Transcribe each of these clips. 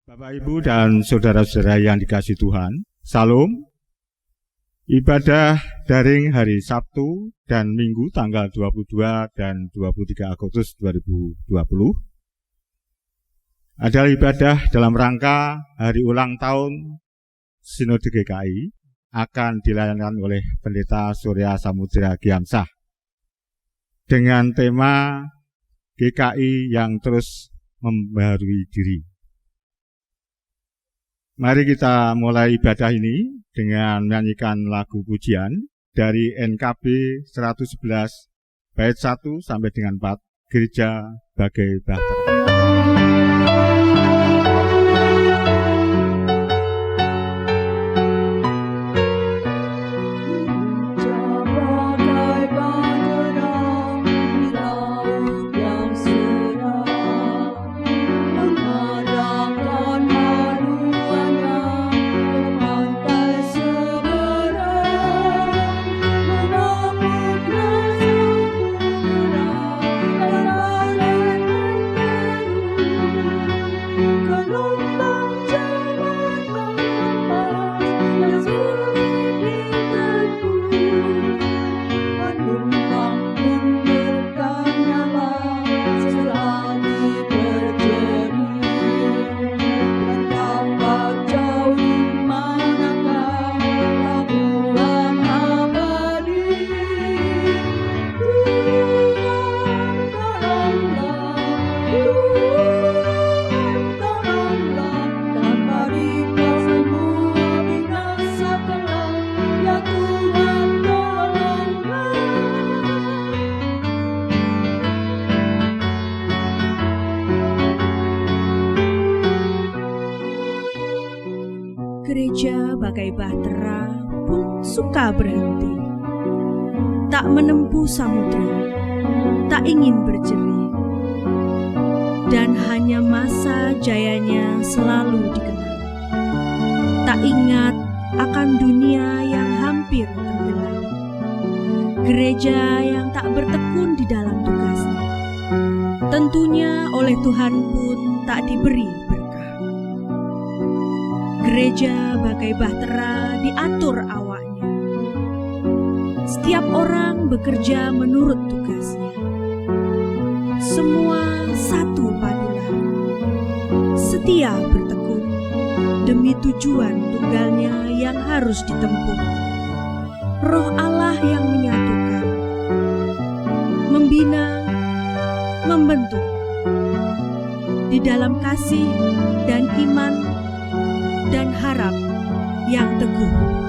Bapak, Ibu, dan saudara-saudara yang dikasihi Tuhan, Salam. Ibadah daring hari Sabtu dan Minggu tanggal 22 dan 23 Agustus 2020 adalah ibadah dalam rangka hari ulang tahun Sinode GKI akan dilayankan oleh Pendeta Surya Samudra Giamsah dengan tema GKI yang terus membaharui diri. Mari kita mulai ibadah ini dengan menyanyikan lagu pujian dari NKB 111 bait 1 sampai dengan 4, Gereja Bagai Bahtera. Gereja Bagai Bahtera pun suka berhenti, tak menempuh samudra, tak ingin berjerih, dan hanya masa jayanya selalu dikenal. Tak ingat akan dunia yang hampir tenggelam, gereja yang tak bertekun di dalam tugasnya, tentunya oleh Tuhan pun tak diberi berkah. Gereja Bagai Bahtera diatur awaknya. Setiap orang bekerja menurut tugasnya. Semua satu padulah, setia bertekun demi tujuan tunggalnya yang harus ditempuh. Roh Allah yang menyatukan, membina, membentuk di dalam kasih dan iman dan harap yang teguh.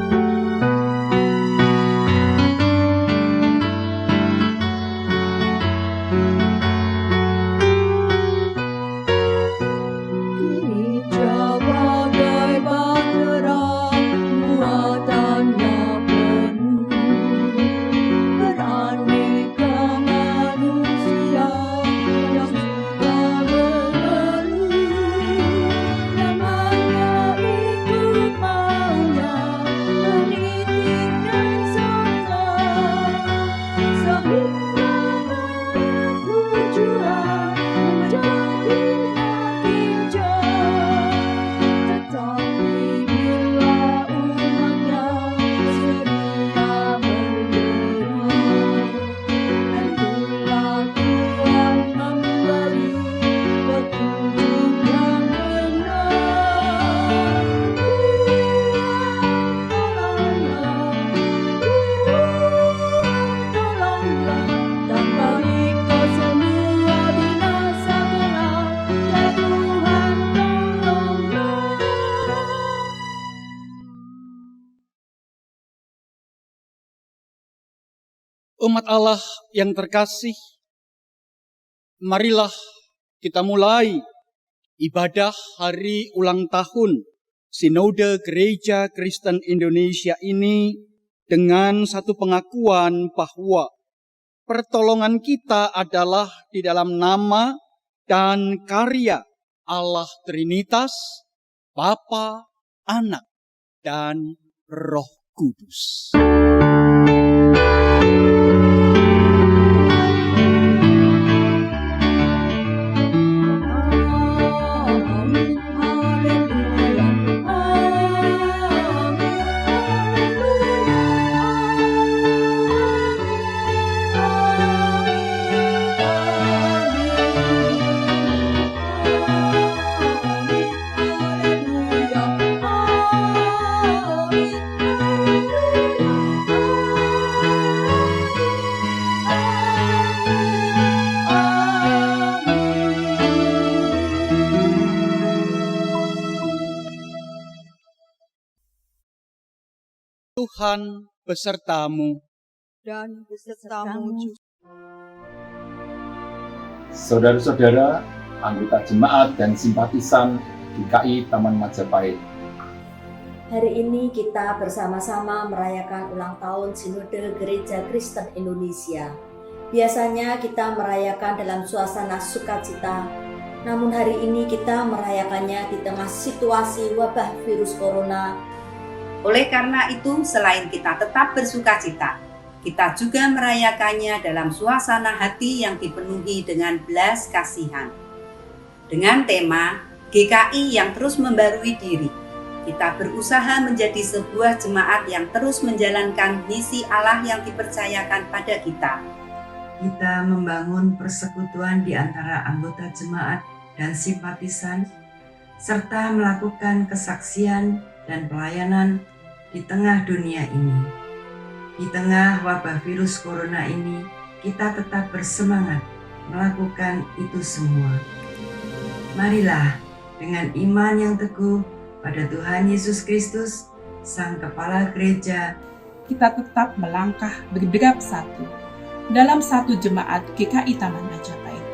Umat Allah yang terkasih, marilah kita mulai ibadah hari ulang tahun Sinode Gereja Kristen Indonesia ini dengan satu pengakuan bahwa pertolongan kita adalah di dalam nama dan karya Allah Trinitas, Bapa, Anak, dan Roh Kudus. Amin, haleluya. Tuhan besertamu. Dan besertamu juga. Saudara-saudara, anggota jemaat dan simpatisan GKI Taman Majapahit. Hari ini kita bersama-sama merayakan ulang tahun Sinode Gereja Kristen Indonesia. Biasanya kita merayakan dalam suasana sukacita, namun hari ini kita merayakannya di tengah situasi wabah virus corona. Oleh karena itu, selain kita tetap bersukacita, kita juga merayakannya dalam suasana hati yang dipenuhi dengan belas kasihan. Dengan tema GKI yang terus membarui diri, kita berusaha menjadi sebuah jemaat yang terus menjalankan misi Allah yang dipercayakan pada kita. Kita membangun persekutuan di antara anggota jemaat dan simpatisan, serta melakukan kesaksian dan pelayanan di tengah dunia ini. Di tengah wabah virus corona ini, kita tetap bersemangat melakukan itu semua. Marilah dengan iman yang teguh pada Tuhan Yesus Kristus, Sang Kepala Gereja, kita tetap melangkah berdegap satu dalam satu jemaat GKI Taman Majapahit,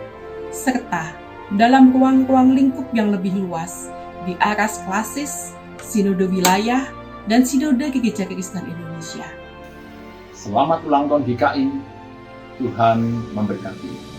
serta dalam ruang-ruang lingkup yang lebih luas di aras klasis, sinode wilayah, dan sinode Gereja Kristen Indonesia. Selamat ulang tahun GKI, Tuhan memberkati.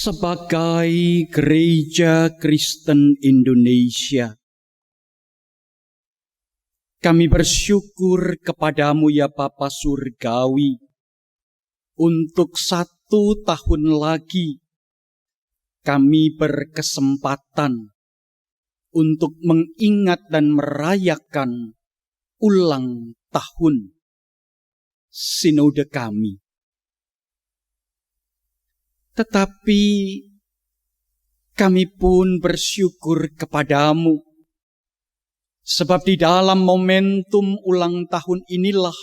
Sebagai Gereja Kristen Indonesia, kami bersyukur kepadamu ya Bapa Surgawi, untuk 1 tahun lagi kami berkesempatan untuk mengingat dan merayakan ulang tahun sinode kami. Tetapi kami pun bersyukur kepadamu, sebab di dalam momentum ulang tahun inilah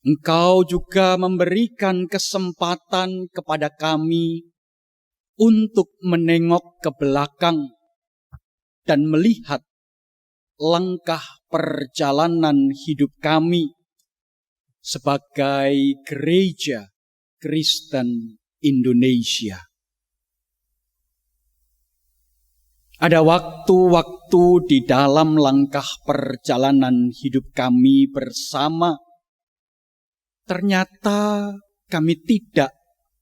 Engkau juga memberikan kesempatan kepada kami untuk menengok ke belakang dan melihat langkah perjalanan hidup kami sebagai Gereja Kristen Indonesia. Ada waktu-waktu di dalam langkah perjalanan hidup kami bersama ternyata kami tidak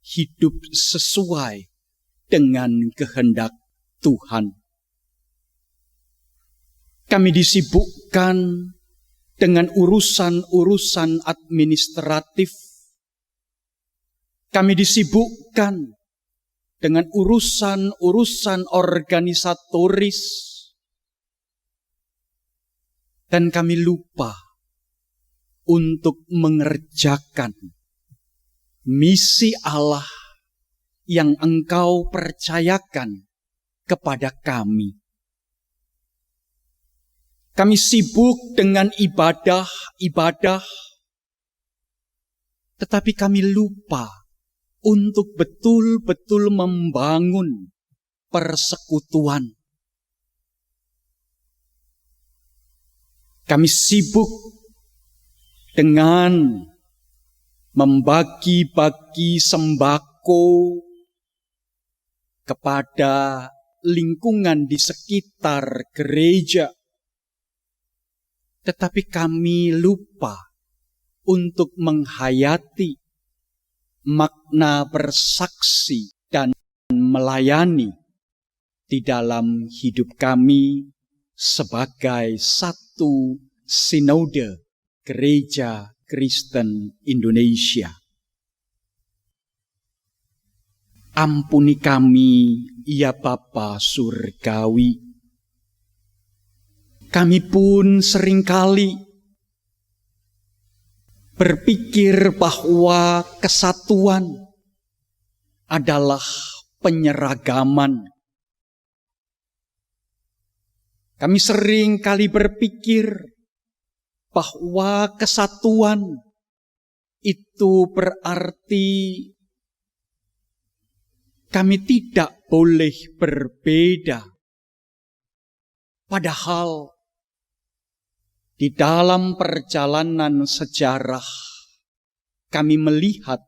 hidup sesuai dengan kehendak Tuhan. Kami disibukkan dengan urusan-urusan administratif. Kami disibukkan dengan urusan-urusan organisatoris. Dan kami lupa untuk mengerjakan misi Allah yang Engkau percayakan kepada kami. Kami sibuk dengan ibadah-ibadah, tetapi kami lupa untuk betul-betul membangun persekutuan. Kami sibuk dengan membagi-bagi sembako kepada lingkungan di sekitar gereja. Tetapi kami lupa untuk menghayati makna bersaksi dan melayani di dalam hidup kami sebagai satu sinode Gereja Kristen Indonesia. Ampuni kami, ya Bapa Surgawi. Kami pun seringkali berpikir bahwa kesatuan adalah penyeragaman. Kami seringkali berpikir bahwa kesatuan itu berarti kami tidak boleh berbeda. Padahal di dalam perjalanan sejarah kami melihat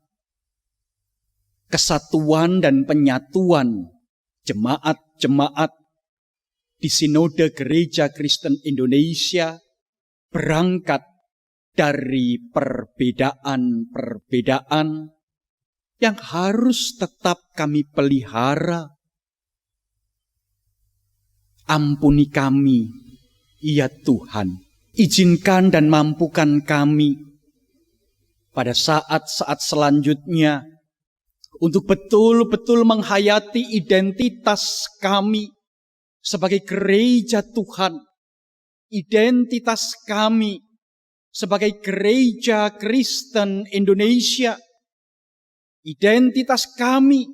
kesatuan dan penyatuan jemaat-jemaat di Sinode Gereja Kristen Indonesia berangkat dari perbedaan-perbedaan yang harus tetap kami pelihara. Ampuni kami, ya Tuhan. Izinkan dan mampukan kami pada saat-saat selanjutnya untuk betul-betul menghayati identitas kami sebagai gereja Tuhan, identitas kami sebagai gereja Kristen Indonesia, identitas kami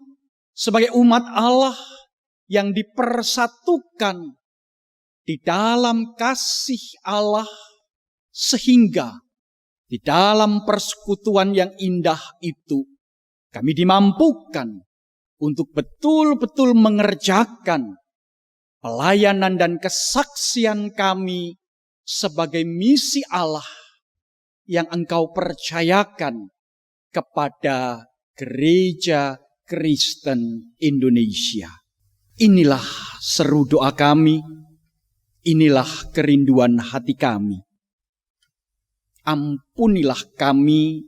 sebagai umat Allah yang dipersatukan di dalam kasih Allah, sehingga di dalam persekutuan yang indah itu kami dimampukan untuk betul-betul mengerjakan pelayanan dan kesaksian kami sebagai misi Allah yang Engkau percayakan kepada Gereja Kristen Indonesia. Inilah seru doa kami. Inilah kerinduan hati kami. Ampunilah kami,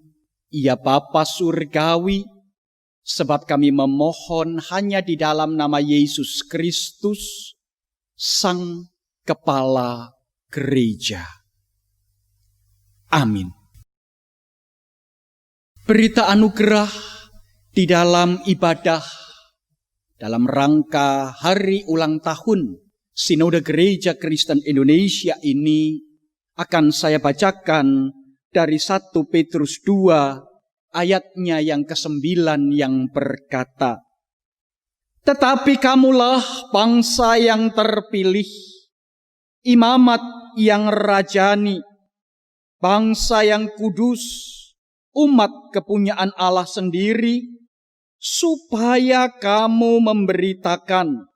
ya Bapa Surgawi, sebab kami memohon hanya di dalam nama Yesus Kristus, Sang Kepala Gereja. Amin. Berita anugerah di dalam ibadah dalam rangka hari ulang tahun Sinode Gereja Kristen Indonesia ini akan saya bacakan dari 1 Petrus 2 ayatnya yang ke-9 yang berkata, "Tetapi kamulah bangsa yang terpilih, imamat yang rajani, bangsa yang kudus, umat kepunyaan Allah sendiri, supaya kamu memberitakan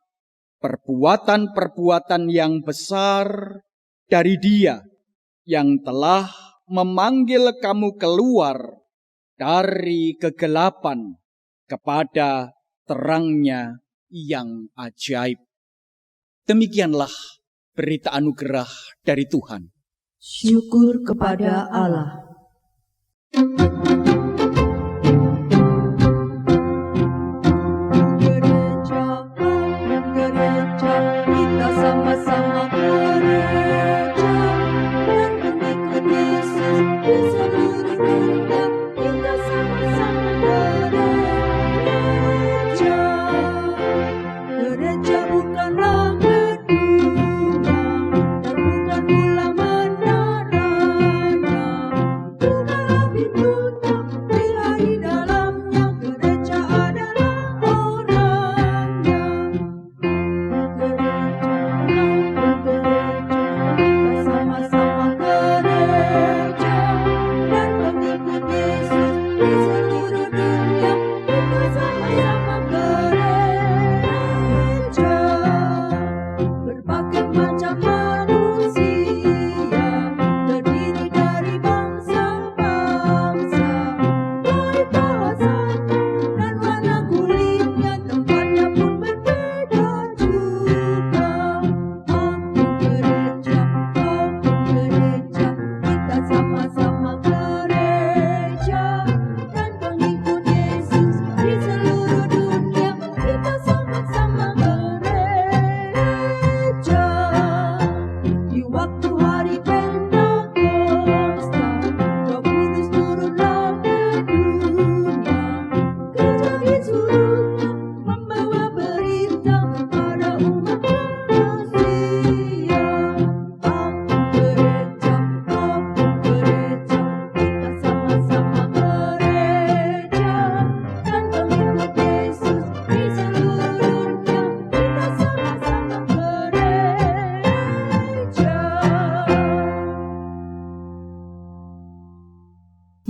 perbuatan-perbuatan yang besar dari Dia yang telah memanggil kamu keluar dari kegelapan kepada terangnya yang ajaib." Demikianlah berita anugerah dari Tuhan. Syukur kepada Allah.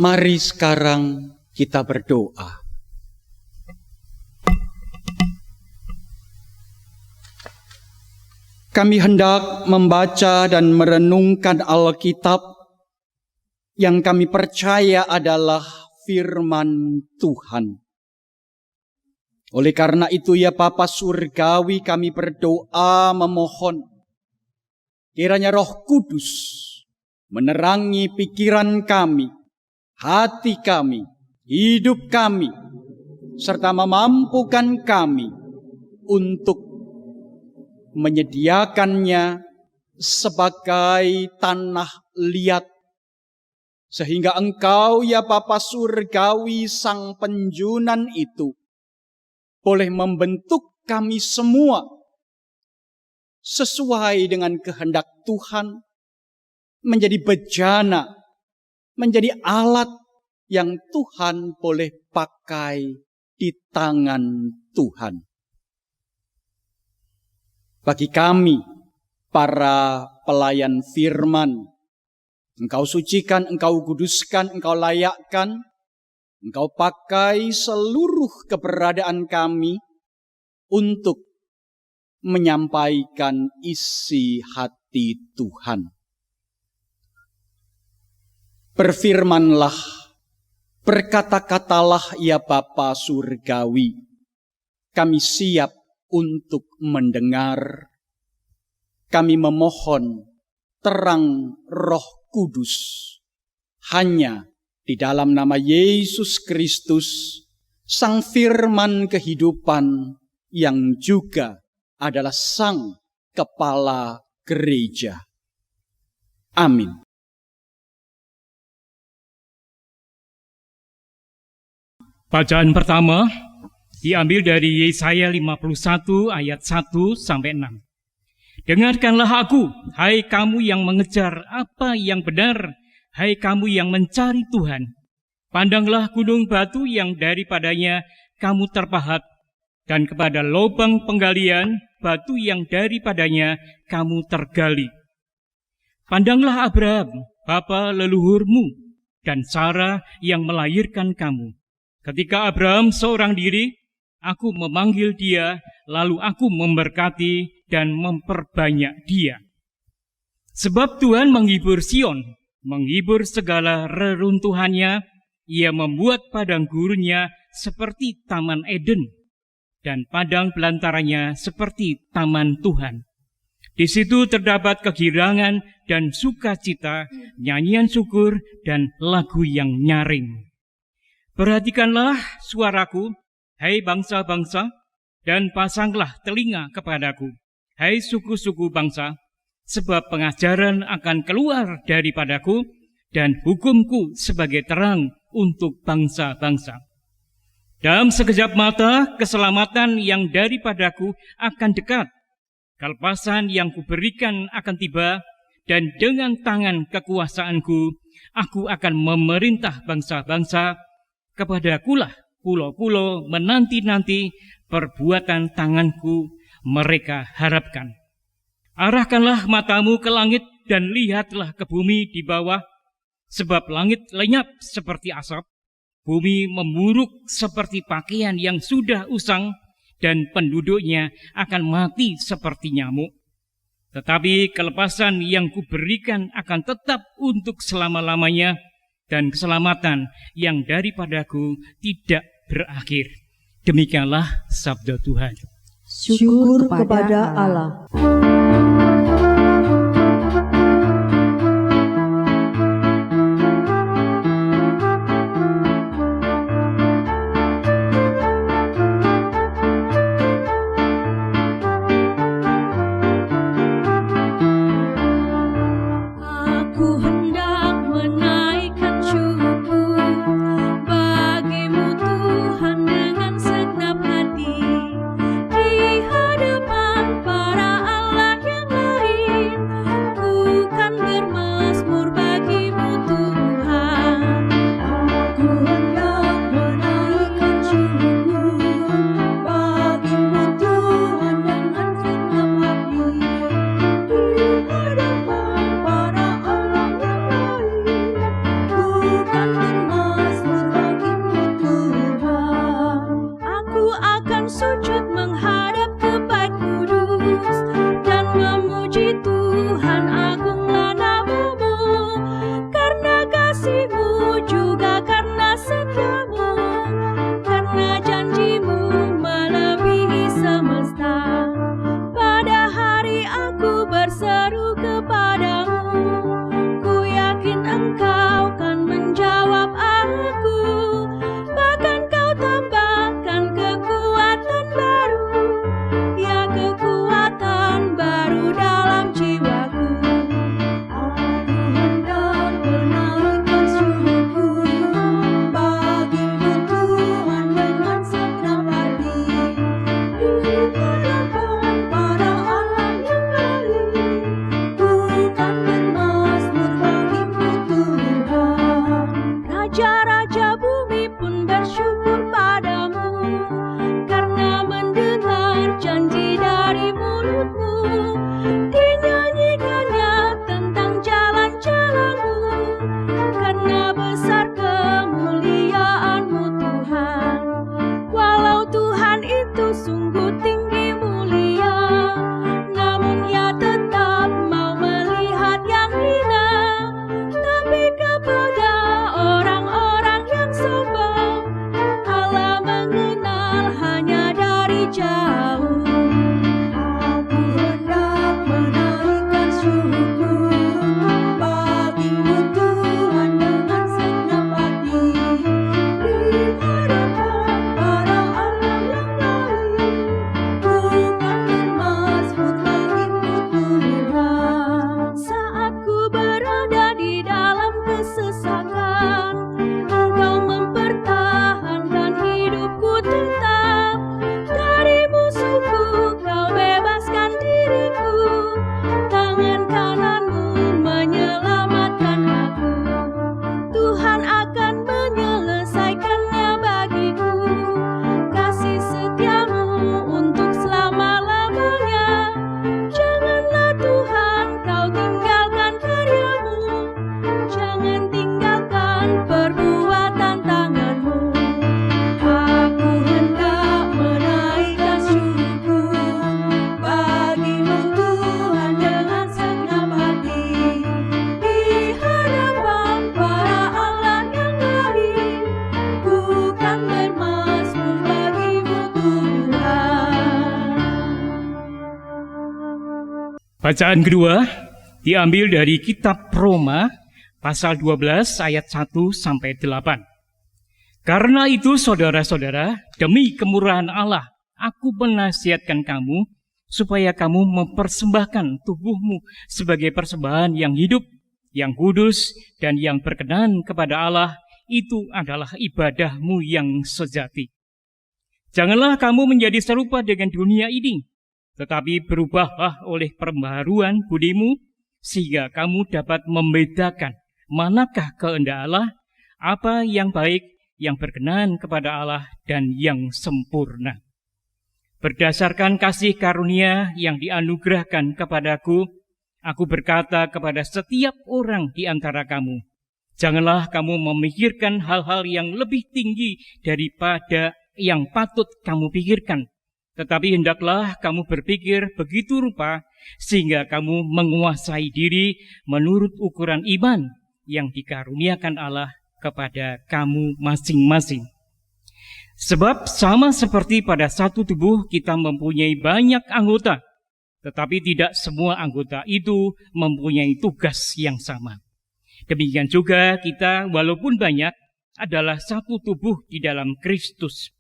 Mari sekarang kita berdoa. Kami hendak membaca dan merenungkan Alkitab yang kami percaya adalah firman Tuhan. Oleh karena itu ya Bapa Surgawi, kami berdoa memohon kiranya Roh Kudus menerangi pikiran kami, hati kami, hidup kami, serta memampukan kami untuk menyediakannya sebagai tanah liat, sehingga Engkau ya Bapa Surgawi Sang Penjunan itu boleh membentuk kami semua sesuai dengan kehendak Tuhan, menjadi bejana, menjadi alat yang Tuhan boleh pakai di tangan Tuhan. Bagi kami, para pelayan firman, Engkau sucikan, Engkau kuduskan, Engkau layakkan, Engkau pakai seluruh keberadaan kami untuk menyampaikan isi hati Tuhan. Berfirmanlah, berkata-katalah ya Bapa Surgawi, kami siap untuk mendengar. Kami memohon terang Roh Kudus hanya di dalam nama Yesus Kristus, Sang Firman kehidupan yang juga adalah Sang Kepala Gereja. Amin. Bacaan pertama diambil dari Yesaya 51 ayat 1 sampai 6. Dengarkanlah aku, hai kamu yang mengejar apa yang benar, hai kamu yang mencari Tuhan. Pandanglah gunung batu yang daripadanya kamu terpahat, dan kepada lubang penggalian batu yang daripadanya kamu tergali. Pandanglah Abraham, bapa leluhurmu, dan Sarah yang melahirkan kamu. Ketika Abraham seorang diri, aku memanggil dia, lalu aku memberkati dan memperbanyak dia. Sebab Tuhan menghibur Sion, menghibur segala reruntuhannya, ia membuat padang gurunnya seperti taman Eden, dan padang belantaranya seperti taman Tuhan. Di situ terdapat kegirangan dan sukacita, nyanyian syukur dan lagu yang nyaring. Perhatikanlah suaraku, hai bangsa-bangsa, dan pasanglah telinga kepadaku, hai suku-suku bangsa, sebab pengajaran akan keluar daripadaku, dan hukumku sebagai terang untuk bangsa-bangsa. Dalam sekejap mata, keselamatan yang daripadaku akan dekat, kelepasan yang kuberikan akan tiba, dan dengan tangan kekuasaanku, aku akan memerintah bangsa-bangsa. Kepadakulah pulau-pulau menanti-nanti perbuatan tanganku mereka harapkan. Arahkanlah matamu ke langit dan lihatlah ke bumi di bawah, sebab langit lenyap seperti asap, bumi memburuk seperti pakaian yang sudah usang, dan penduduknya akan mati seperti nyamuk. Tetapi kelepasan yang kuberikan akan tetap untuk selama-lamanya, dan keselamatan yang daripadaku tidak berakhir. Demikianlah sabda Tuhan. Syukur kepada Allah. Di hadapan para Allah Bacaan kedua diambil dari kitab Roma pasal 12 ayat 1 sampai 8. Karena itu saudara-saudara, demi kemurahan Allah, aku menasihatkan kamu supaya kamu mempersembahkan tubuhmu sebagai persembahan yang hidup, yang kudus, dan yang berkenan kepada Allah. Itu adalah ibadahmu yang sejati. Janganlah kamu menjadi serupa dengan dunia ini, tetapi berubahlah oleh pembaharuan budimu, sehingga kamu dapat membedakan manakah kehendak Allah, apa yang baik, yang berkenan kepada Allah, dan yang sempurna. Berdasarkan kasih karunia yang dianugerahkan kepadaku, aku berkata kepada setiap orang di antara kamu, janganlah kamu memikirkan hal-hal yang lebih tinggi daripada yang patut kamu pikirkan, tetapi hendaklah kamu berpikir begitu rupa sehingga kamu menguasai diri menurut ukuran iman yang dikaruniakan Allah kepada kamu masing-masing. Sebab sama seperti pada satu tubuh kita mempunyai banyak anggota, tetapi tidak semua anggota itu mempunyai tugas yang sama. Demikian juga kita walaupun banyak adalah satu tubuh di dalam Kristus,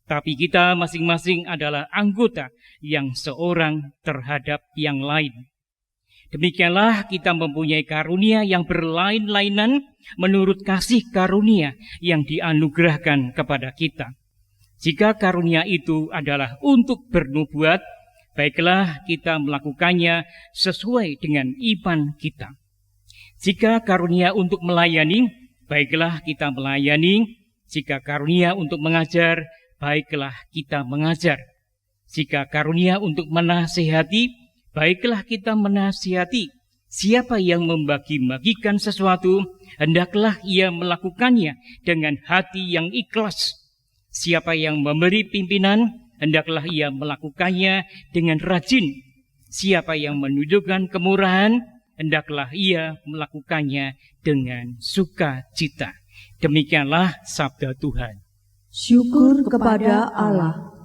tapi kita masing-masing adalah anggota yang seorang terhadap yang lain. Demikianlah kita mempunyai karunia yang berlain-lainan menurut kasih karunia yang dianugerahkan kepada kita. Jika karunia itu adalah untuk bernubuat, baiklah kita melakukannya sesuai dengan iman kita. Jika karunia untuk melayani, baiklah kita melayani. Jika karunia untuk mengajar, baiklah kita mengajar. Jika karunia untuk menasihati, baiklah kita menasihati. Siapa yang membagi-bagikan sesuatu, hendaklah ia melakukannya dengan hati yang ikhlas. Siapa yang memberi pimpinan, hendaklah ia melakukannya dengan rajin. Siapa yang menunjukkan kemurahan, hendaklah ia melakukannya dengan sukacita. Demikianlah sabda Tuhan. Syukur kepada Allah.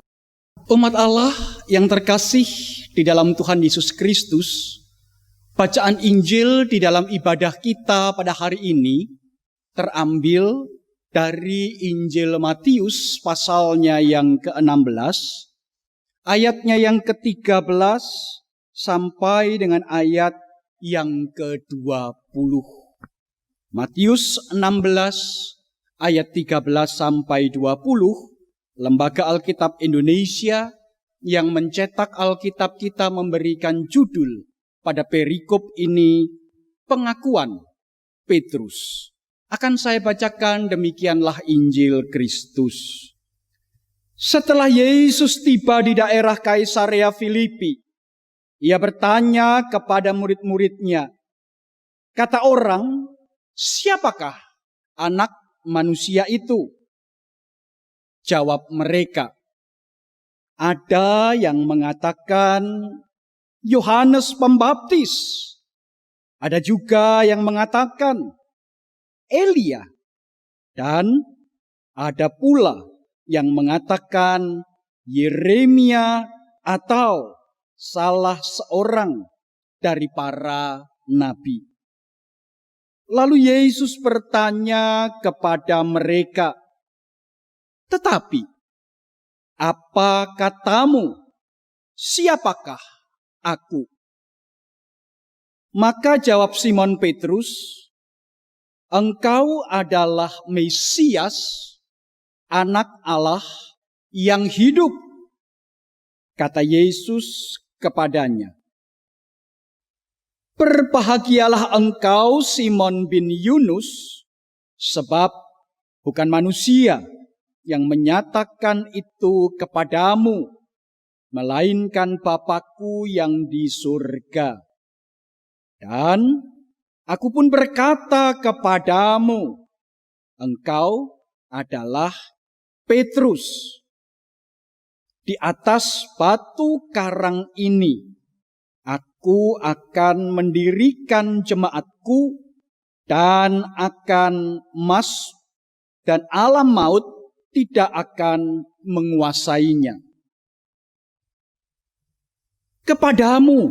Umat Allah yang terkasih di dalam Tuhan Yesus Kristus, bacaan Injil di dalam ibadah kita pada hari ini terambil dari Injil Matius pasalnya yang ke-16, ayatnya yang ke-13 sampai dengan ayat yang ke-20. Matius 16 ayat 13 sampai 20, Lembaga Alkitab Indonesia yang mencetak Alkitab kita memberikan judul pada perikop ini, pengakuan Petrus. Akan saya bacakan, demikianlah Injil Kristus. Setelah Yesus tiba di daerah Kaisarea Filipi, ia bertanya kepada murid-muridnya, kata orang, siapakah anak manusia itu? Jawab mereka, ada yang mengatakan Yohanes Pembaptis, ada juga yang mengatakan Elia, dan ada pula yang mengatakan Yeremia atau salah seorang dari para nabi. Lalu Yesus bertanya kepada mereka, tetapi apa katamu? Siapakah aku? Maka jawab Simon Petrus, engkau adalah Mesias, anak Allah yang hidup. Kata Yesus kepadanya, berbahagialah engkau Simon bin Yunus, sebab bukan manusia yang menyatakan itu kepadamu, melainkan Bapa-Ku yang di surga. Dan aku pun berkata kepadamu, engkau adalah Petrus. Di atas batu karang ini, aku akan mendirikan jemaatku dan akan dan alam maut tidak akan menguasainya. Kepadamu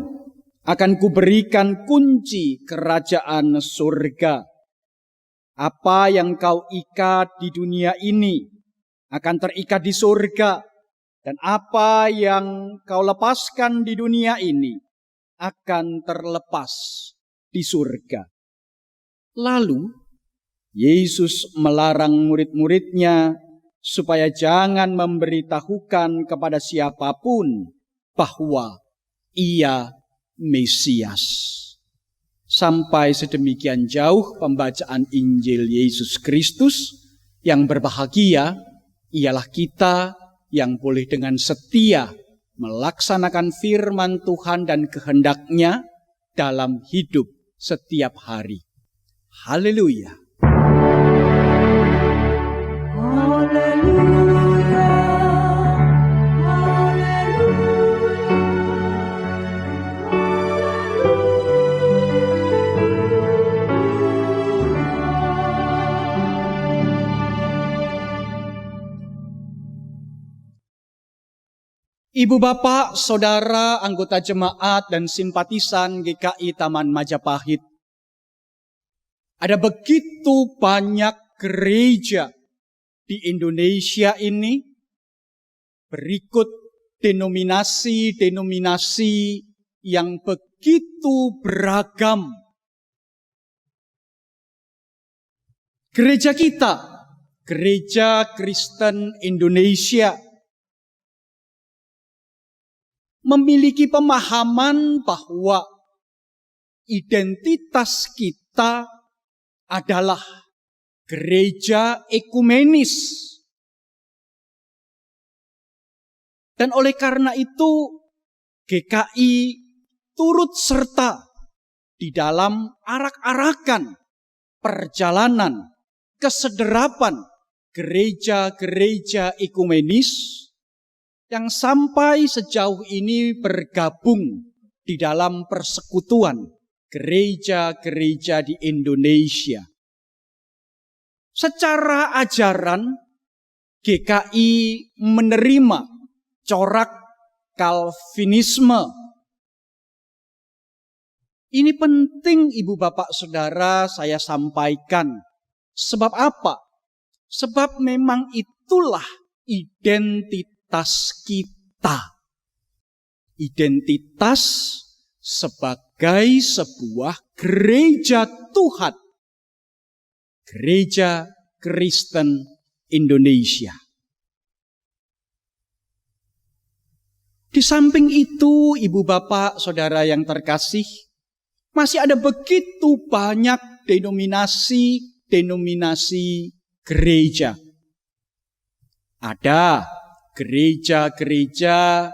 akan kuberikan kunci kerajaan surga. Apa yang kau ikat di dunia ini akan terikat di surga, dan apa yang kau lepaskan di dunia ini akan terlepas di surga. Lalu Yesus melarang murid-muridnya supaya jangan memberitahukan kepada siapapun bahwa Ia Mesias. Sampai sedemikian jauh pembacaan Injil Yesus Kristus. Yang berbahagia ialah kita yang boleh dengan setia melaksanakan firman Tuhan dan kehendak-Nya dalam hidup setiap hari. Haleluya. Ibu bapak, saudara, anggota jemaat dan simpatisan GKI Taman Majapahit. Ada begitu banyak gereja di Indonesia ini. Berikut denominasi-denominasi yang begitu beragam. Gereja kita, Gereja Kristen Indonesia, memiliki pemahaman bahwa identitas kita adalah gereja ekumenis. Dan oleh karena itu, GKI turut serta di dalam arak-arakan perjalanan kesederapan gereja-gereja ekumenis yang sampai sejauh ini bergabung di dalam persekutuan gereja-gereja di Indonesia. Secara ajaran, GKI menerima corak Calvinisme. Ini penting Ibu Bapak Saudara saya sampaikan. Sebab apa? Sebab memang itulah identitas kita. Identitas sebagai sebuah gereja Tuhan. Gereja Kristen Indonesia. Di samping itu, Ibu Bapak Saudara yang terkasih, masih ada begitu banyak denominasi gereja. Ada gereja-gereja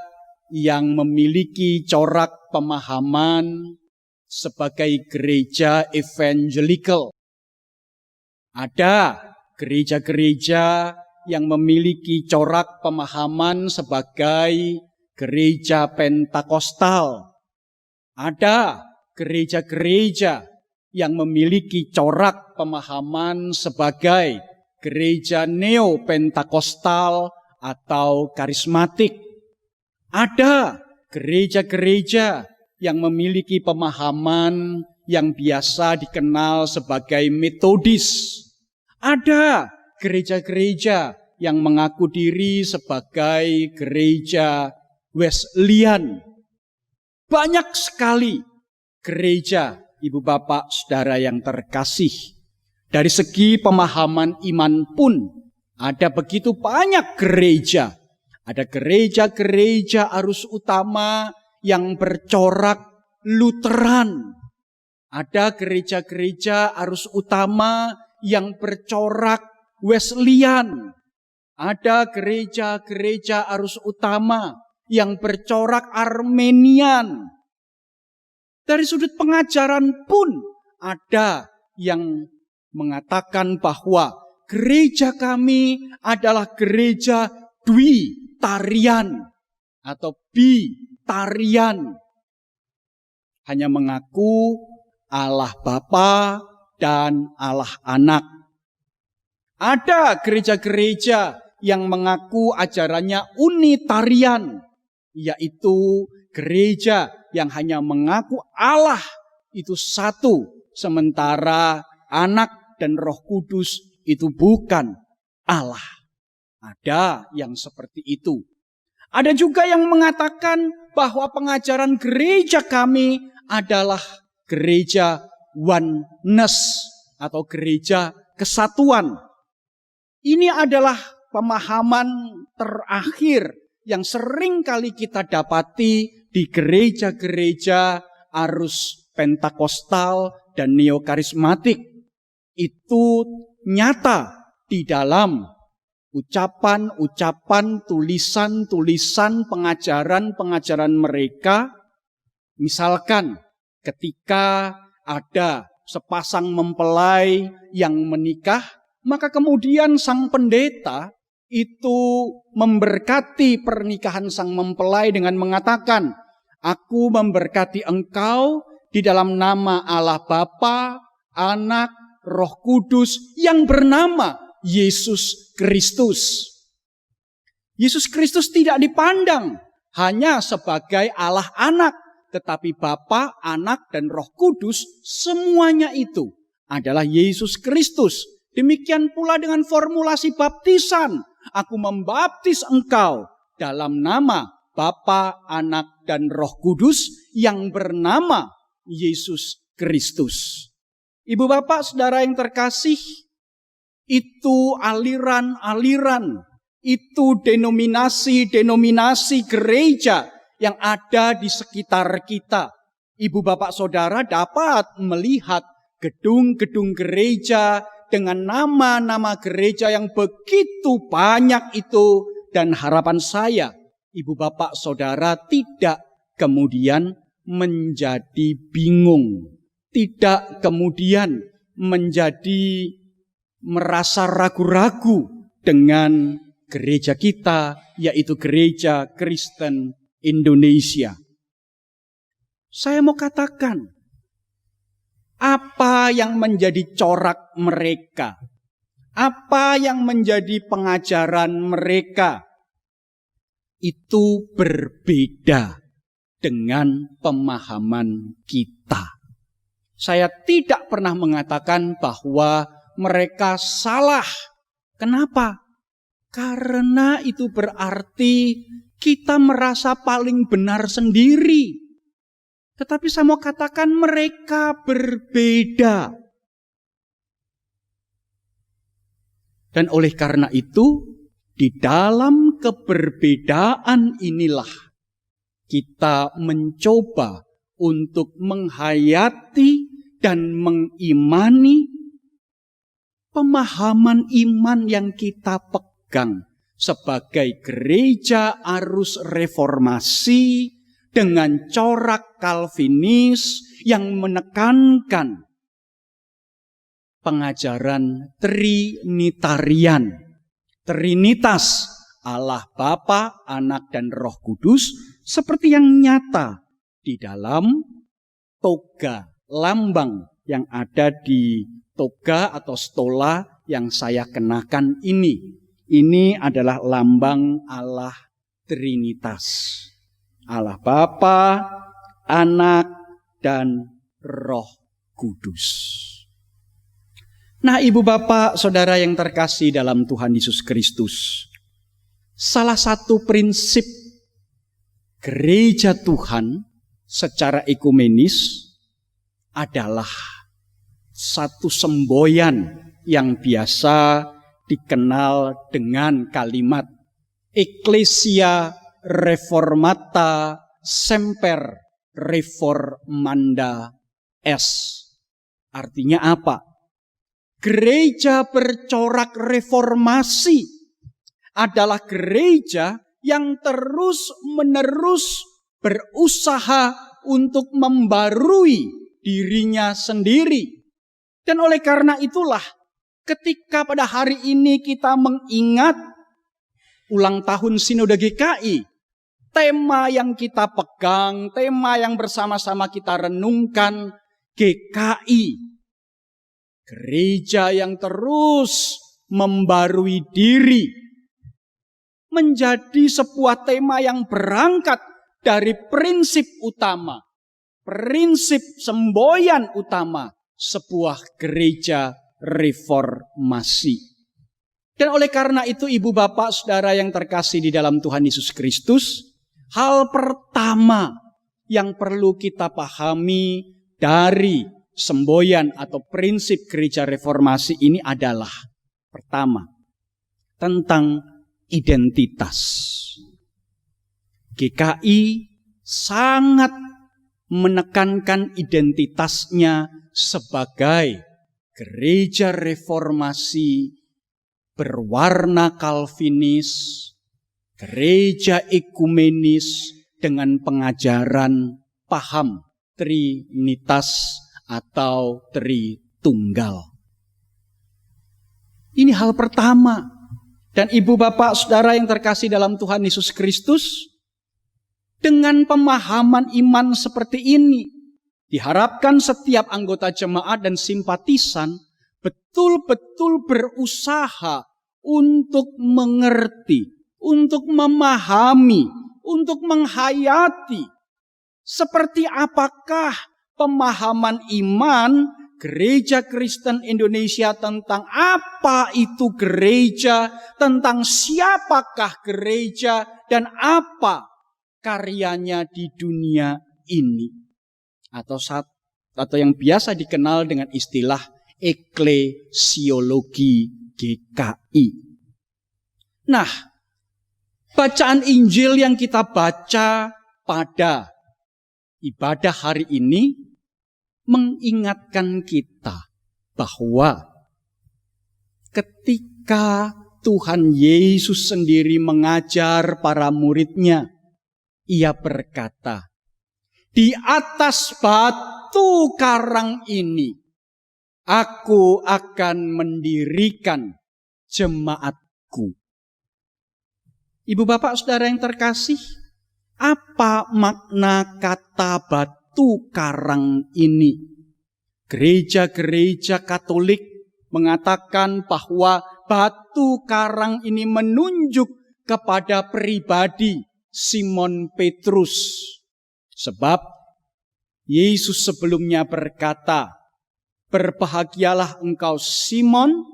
yang memiliki corak pemahaman sebagai gereja evangelical. Ada gereja-gereja yang memiliki corak pemahaman sebagai gereja Pentakostal. Ada gereja-gereja yang memiliki corak pemahaman sebagai gereja Neo-Pentakostal atau karismatik. Ada gereja-gereja yang memiliki pemahaman yang biasa dikenal sebagai metodis. Ada gereja-gereja yang mengaku diri sebagai gereja Wesleyan. Banyak sekali gereja, Ibu Bapak Saudara yang terkasih. Dari segi pemahaman iman pun ada begitu banyak gereja. Ada gereja-gereja arus utama yang bercorak Lutheran. Ada gereja-gereja arus utama yang bercorak Wesleyan. Ada gereja-gereja arus utama yang bercorak Armenian. Dari sudut pengajaran pun ada yang mengatakan bahwa gereja kami adalah gereja Dwitarian atau Bitarian. Hanya mengaku Allah Bapa dan Allah Anak. Ada gereja-gereja yang mengaku ajarannya Unitarian, yaitu gereja yang hanya mengaku Allah itu satu, sementara Anak dan Roh Kudus itu bukan Allah. Ada yang seperti itu. Ada juga yang mengatakan bahwa pengajaran gereja kami adalah gereja oneness atau gereja kesatuan. Ini adalah pemahaman terakhir yang sering kali kita dapati di gereja-gereja arus Pentakostal dan neokarismatik. Itu nyata di dalam ucapan-ucapan, tulisan-tulisan, pengajaran-pengajaran mereka. Misalkan ketika ada sepasang mempelai yang menikah, maka kemudian sang pendeta itu memberkati pernikahan sang mempelai dengan mengatakan, "Aku memberkati engkau di dalam nama Allah Bapa, Anak, Roh Kudus yang bernama Yesus Kristus." Yesus Kristus tidak dipandang hanya sebagai Allah Anak, tetapi Bapa, Anak, dan Roh Kudus semuanya itu adalah Yesus Kristus. Demikian pula dengan formulasi baptisan. Aku membaptis engkau dalam nama Bapa, Anak, dan Roh Kudus yang bernama Yesus Kristus. Ibu bapak saudara yang terkasih, itu aliran-aliran, itu denominasi-denominasi gereja yang ada di sekitar kita. Ibu bapak saudara dapat melihat gedung-gedung gereja dengan nama-nama gereja yang begitu banyak itu, dan harapan saya, ibu bapak saudara tidak kemudian menjadi bingung, tidak kemudian menjadi merasa ragu-ragu dengan gereja kita, yaitu Gereja Kristen Indonesia. Saya mau katakan, apa yang menjadi corak mereka? Apa yang menjadi pengajaran mereka? Itu berbeda dengan pemahaman kita. Saya tidak pernah mengatakan bahwa mereka salah. Kenapa? Karena itu berarti kita merasa paling benar sendiri. Tetapi saya mau katakan mereka berbeda. Dan oleh karena itu, di dalam keberbedaan inilah kita mencoba untuk menghayati dan mengimani pemahaman iman yang kita pegang sebagai gereja arus reformasi dengan corak Calvinis yang menekankan pengajaran Trinitarian, Trinitas, Allah Bapa, Anak, dan Roh Kudus, seperti yang nyata di dalam toga lambang yang ada di toga atau stola yang saya kenakan ini. Ini adalah lambang Allah Trinitas. Allah Bapa, Anak, dan Roh Kudus. Nah, ibu bapak saudara yang terkasih dalam Tuhan Yesus Kristus, salah satu prinsip gereja Tuhan secara ekumenis adalah satu semboyan yang biasa dikenal dengan kalimat Ecclesia Reformata Semper Reformanda est. Artinya apa? Gereja bercorak reformasi adalah gereja yang terus-menerus berusaha untuk membarui dirinya sendiri. Dan oleh karena itulah, ketika pada hari ini kita mengingat ulang tahun Sinode GKI, tema yang kita pegang, tema yang bersama-sama kita renungkan, GKI. Gereja yang terus membarui diri. Menjadi sebuah tema yang berangkat dari prinsip utama prinsip semboyan utama sebuah gereja reformasi. Dan oleh karena itu, ibu bapak saudara yang terkasih di dalam Tuhan Yesus Kristus, hal pertama yang perlu kita pahami dari semboyan atau prinsip gereja reformasi ini adalah pertama, tentang identitas. GKI sangat menekankan identitasnya sebagai gereja reformasi berwarna Kalvinis, gereja ekumenis dengan pengajaran paham Trinitas atau Tritunggal. Ini hal pertama. Dan ibu bapak saudara yang terkasih dalam Tuhan Yesus Kristus, dengan pemahaman iman seperti ini, diharapkan setiap anggota jemaat dan simpatisan betul-betul berusaha untuk mengerti, untuk memahami, untuk menghayati seperti apakah pemahaman iman Gereja Kristen Indonesia tentang apa itu gereja, tentang siapakah gereja, dan apa karyanya di dunia ini. Atau yang biasa dikenal dengan istilah eklesiologi GKI. Nah, bacaan Injil yang kita baca pada ibadah hari ini mengingatkan kita bahwa ketika Tuhan Yesus sendiri mengajar para muridnya, ia berkata, "Di atas batu karang ini, aku akan mendirikan jemaatku." Ibu bapak saudara yang terkasih, apa makna kata batu karang ini? Gereja-gereja Katolik mengatakan bahwa batu karang ini menunjuk kepada pribadi Simon Petrus. Sebab Yesus sebelumnya berkata, "Berbahagialah engkau Simon,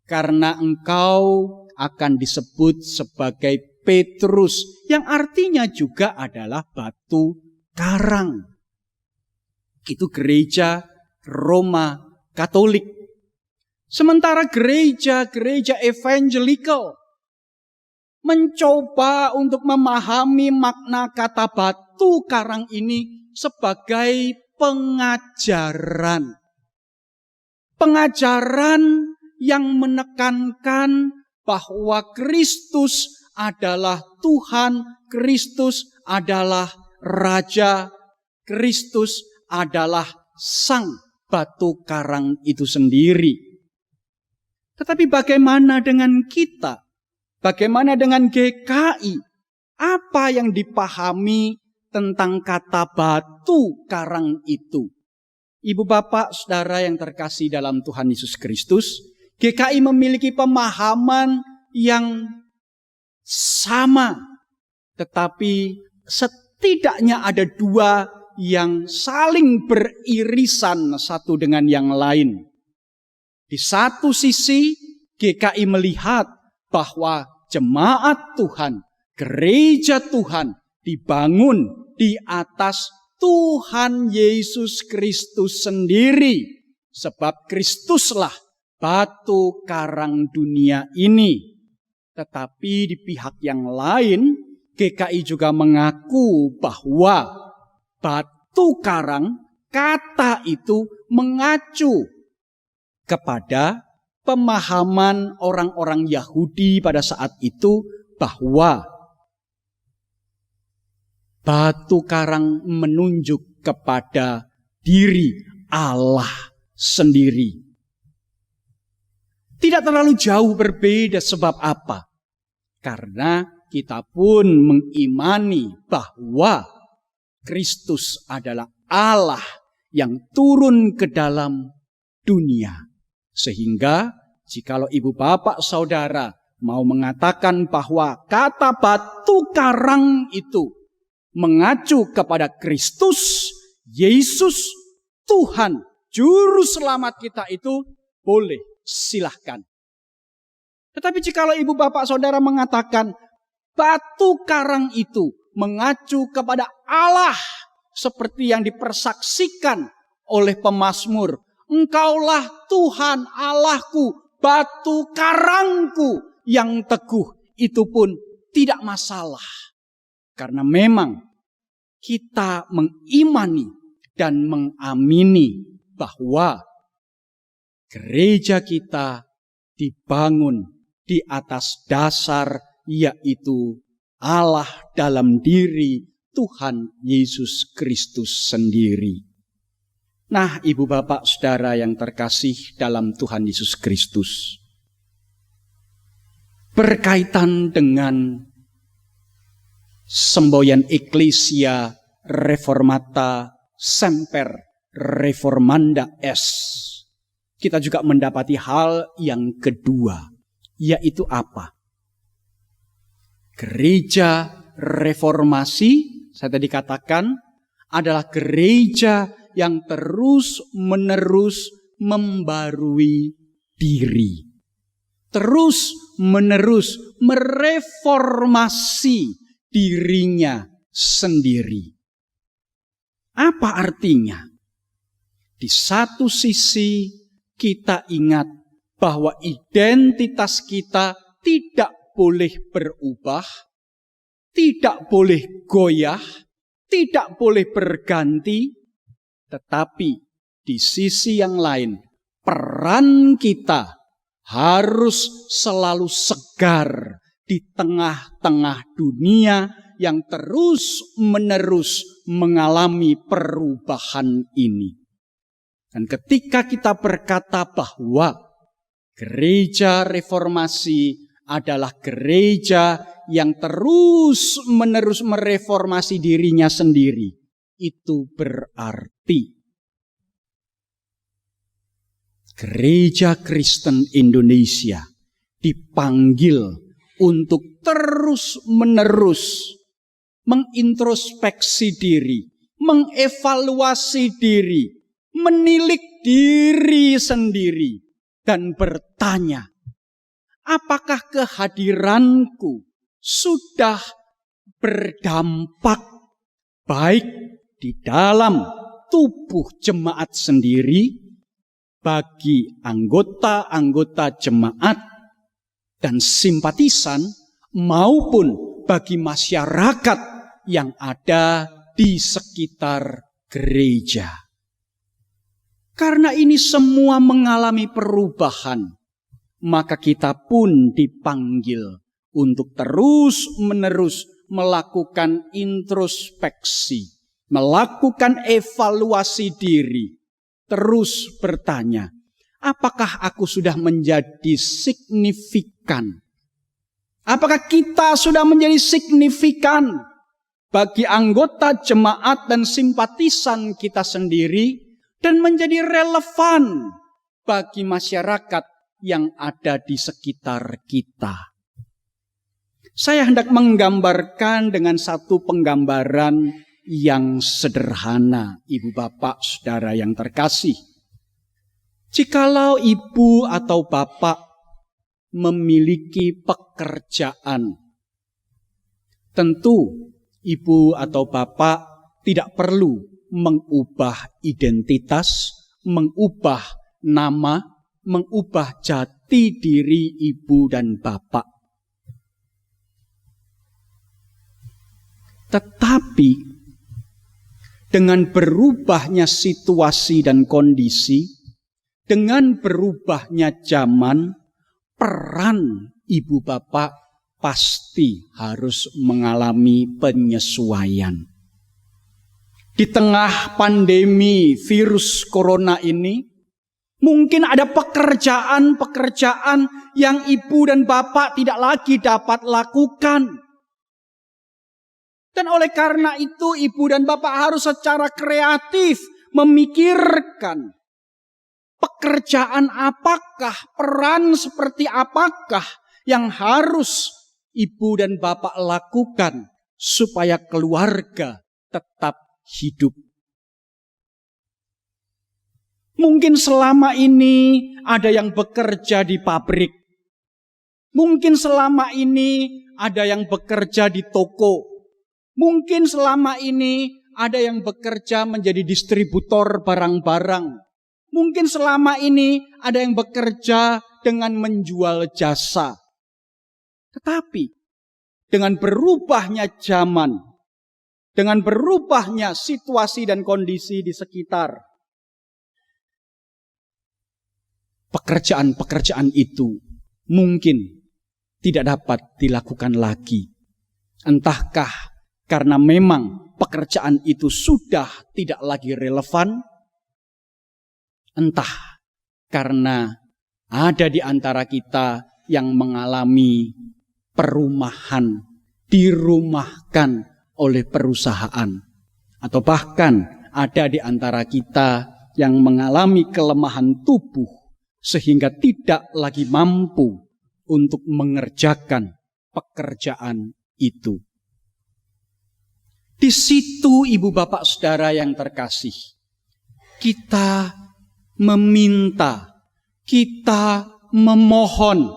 karena engkau akan disebut sebagai Petrus," yang artinya juga adalah batu karang. Itu gereja Roma Katolik. Sementara gereja-gereja evangelical mencoba untuk memahami makna kata batu karang ini sebagai pengajaran. Pengajaran yang menekankan bahwa Kristus adalah Tuhan, Kristus adalah Raja, Kristus adalah Sang batu karang itu sendiri. Tetapi bagaimana dengan kita? Bagaimana dengan GKI? Apa yang dipahami tentang kata batu karang itu? Ibu bapak saudara yang terkasih dalam Tuhan Yesus Kristus, GKI memiliki pemahaman yang sama, tetapi setidaknya ada dua yang saling beririsan satu dengan yang lain. Di satu sisi, GKI melihat bahwa jemaat Tuhan, gereja Tuhan dibangun di atas Tuhan Yesus Kristus sendiri. Sebab Kristuslah batu karang dunia ini. Tetapi di pihak yang lain, GKI juga mengaku bahwa batu karang, kata itu mengacu kepada pemahaman orang-orang Yahudi pada saat itu bahwa batu karang menunjuk kepada diri Allah sendiri. Tidak terlalu jauh berbeda, sebab apa? Karena kita pun mengimani bahwa Kristus adalah Allah yang turun ke dalam dunia. Sehingga jikalau ibu bapak saudara mau mengatakan bahwa kata batu karang itu mengacu kepada Kristus, Yesus, Tuhan, Juru Selamat kita itu boleh, silahkan. Tetapi jikalau ibu bapak saudara mengatakan batu karang itu mengacu kepada Allah seperti yang dipersaksikan oleh pemazmur, Engkaulah Tuhan Allahku, batu karangku yang teguh, itu pun tidak masalah. Karena memang kita mengimani dan mengamini bahwa gereja kita dibangun di atas dasar yaitu Allah dalam diri Tuhan Yesus Kristus sendiri. Nah, ibu bapak saudara yang terkasih dalam Tuhan Yesus Kristus, berkaitan dengan semboyan Ecclesia Reformata Semper Reformanda est, kita juga mendapati hal yang kedua, yaitu apa? Gereja reformasi, saya tadi katakan, adalah gereja yang terus-menerus membarui diri. Terus-menerus mereformasi dirinya sendiri. Apa artinya? Di satu sisi kita ingat bahwa identitas kita tidak boleh berubah, tidak boleh goyah, tidak boleh berganti, tetapi di sisi yang lain peran kita harus selalu segar di tengah-tengah dunia yang terus-menerus mengalami perubahan ini. Dan ketika kita berkata bahwa gereja reformasi adalah gereja yang terus-menerus mereformasi dirinya sendiri, itu berarti gereja Kristen Indonesia dipanggil untuk terus-menerus mengintrospeksi diri, mengevaluasi diri, menilik diri sendiri, dan bertanya, apakah kehadiranku sudah berdampak baik di dalam tubuh jemaat sendiri, bagi anggota-anggota jemaat dan simpatisan, maupun bagi masyarakat yang ada di sekitar gereja. Karena ini semua mengalami perubahan, maka kita pun dipanggil untuk terus-menerus melakukan introspeksi, melakukan evaluasi diri, terus bertanya, apakah aku sudah menjadi signifikan? Apakah kita sudah menjadi signifikan bagi anggota jemaat dan simpatisan kita sendiri, dan menjadi relevan bagi masyarakat yang ada di sekitar kita? Saya hendak menggambarkan dengan satu penggambaran yang sederhana, ibu bapak saudara yang terkasih. Jikalau ibu atau bapak memiliki pekerjaan, tentu ibu atau bapak tidak perlu mengubah identitas, mengubah nama, mengubah jati diri ibu dan bapak. Tetapi dengan berubahnya situasi dan kondisi, dengan berubahnya zaman, peran ibu bapak pasti harus mengalami penyesuaian. Di tengah pandemi virus corona ini, mungkin ada pekerjaan-pekerjaan yang ibu dan bapak tidak lagi dapat lakukan. Dan oleh karena itu ibu dan bapak harus secara kreatif memikirkan pekerjaan apakah, peran seperti apakah yang harus ibu dan bapak lakukan supaya keluarga tetap hidup. Mungkin selama ini ada yang bekerja di pabrik. Mungkin selama ini ada yang bekerja di toko. Mungkin selama ini ada yang bekerja menjadi distributor barang-barang. Mungkin selama ini ada yang bekerja dengan menjual jasa. Tetapi dengan berubahnya zaman, dengan berubahnya situasi dan kondisi di sekitar, pekerjaan-pekerjaan itu mungkin tidak dapat dilakukan lagi. Entahkah karena memang pekerjaan itu sudah tidak lagi relevan, entah karena ada di antara kita yang mengalami perumahan, dirumahkan oleh perusahaan, atau bahkan ada di antara kita yang mengalami kelemahan tubuh sehingga tidak lagi mampu untuk mengerjakan pekerjaan itu. Di situ ibu bapak saudara yang terkasih, kita meminta, kita memohon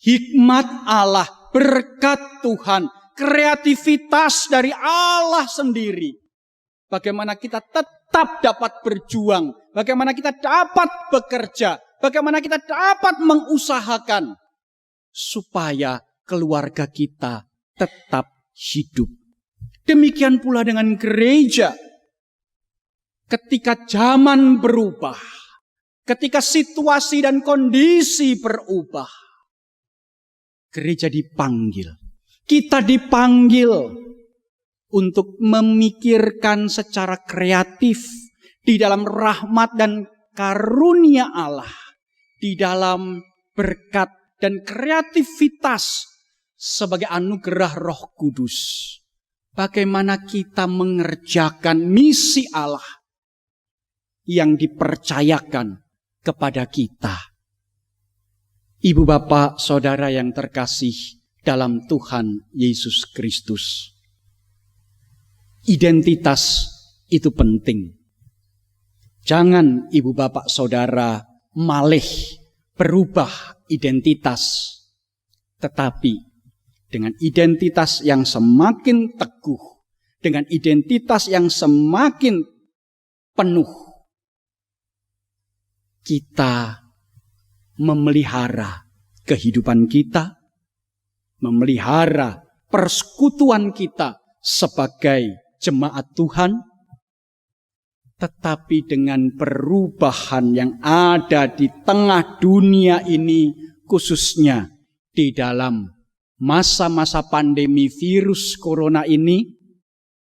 hikmat Allah, berkat Tuhan, kreativitas dari Allah sendiri. Bagaimana kita tetap dapat berjuang, bagaimana kita dapat bekerja, bagaimana kita dapat mengusahakan supaya keluarga kita tetap hidup. Demikian pula dengan gereja. Ketika zaman berubah, ketika situasi dan kondisi berubah, gereja dipanggil. Kita dipanggil untuk memikirkan secara kreatif di dalam rahmat dan karunia Allah, di dalam berkat dan kreativitas sebagai anugerah Roh Kudus. Bagaimana kita mengerjakan misi Allah yang dipercayakan kepada kita. Ibu bapak saudara yang terkasih dalam Tuhan Yesus Kristus. Identitas itu penting. Jangan ibu bapak saudara malih berubah identitas. Tetapi dengan identitas yang semakin teguh, dengan identitas yang semakin penuh, kita memelihara kehidupan kita, memelihara persekutuan kita sebagai jemaat Tuhan, tetapi dengan perubahan yang ada di tengah dunia ini, khususnya di dalam masa-masa pandemi virus corona ini,